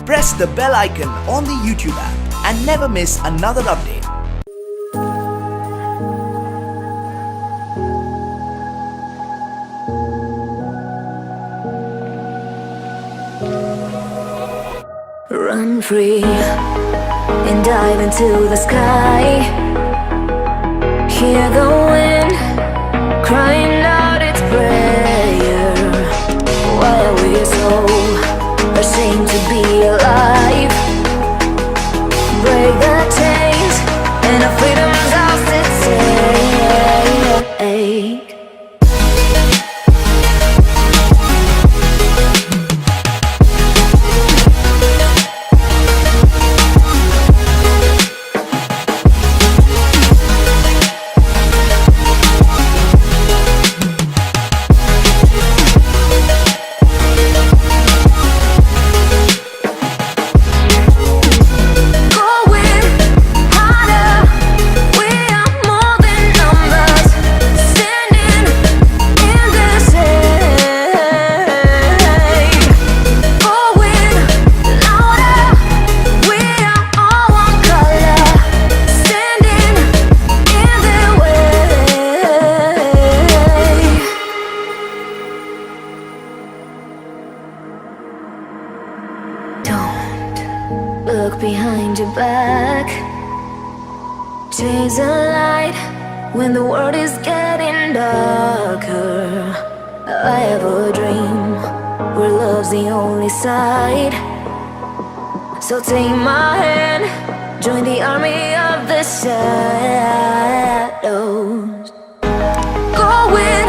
Press the bell icon on the YouTube app and never miss another update. Run free and dive into the sky. Hear the wind crying out its prayer. Why are we so ashamed to be alive? Break the chains and our freedom's ours to take. Look behind your back. Chase a light when the world is getting darker. I have a dream where love's the only side. So take my hand, join the army of the shadows. Going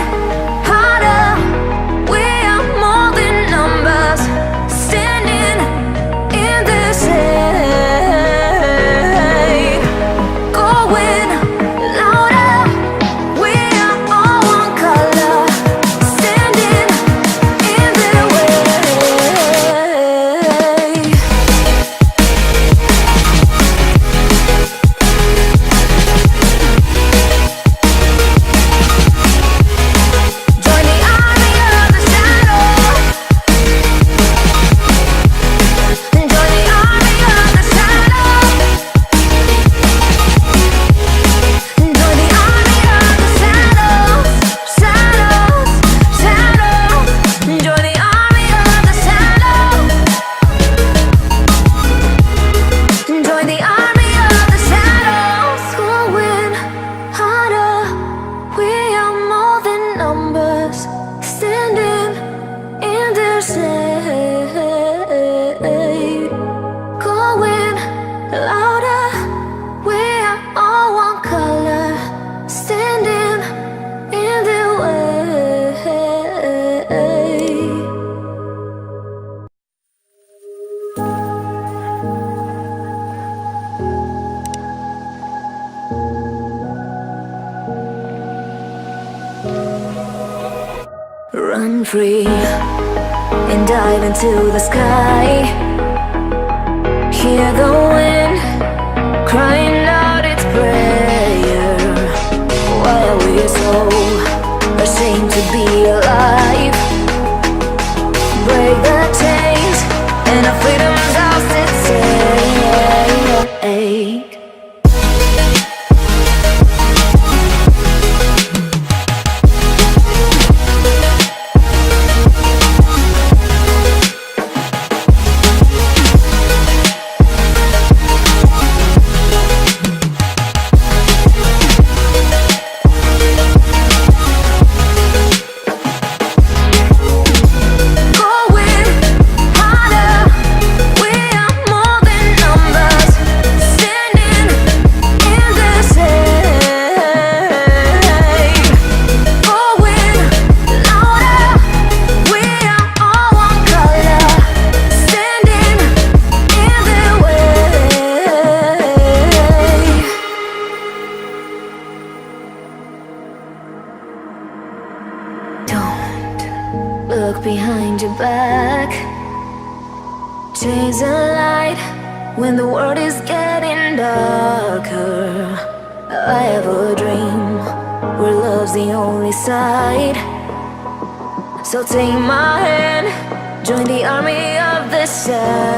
harder, we are more than numbers. Standing in the shade. Going louder, we are all one color. Standing in the way. Join the army of the shadows. Join the army of the shadows. Join the army of the shadows. Shadows, shadows. Join the army of the shadows. Join the army of the shadows. Going harder, we are more than numbers. Standing in their shade. Going louder, we are all one color. Standing in their way. Run free and dive into the sky. Hear the wind crying out its prayer. Why are we so ashamed to be alive? Break the chains and our freedom's ours to take. Going harder, we are more than numbers. Standing in the shade. Going louder, we are all one color. Standing in the way. Don't look behind your back. Chase a light when the world is getting darker. I have a dream where love's the only side. So take my hand, join the army of the shadows.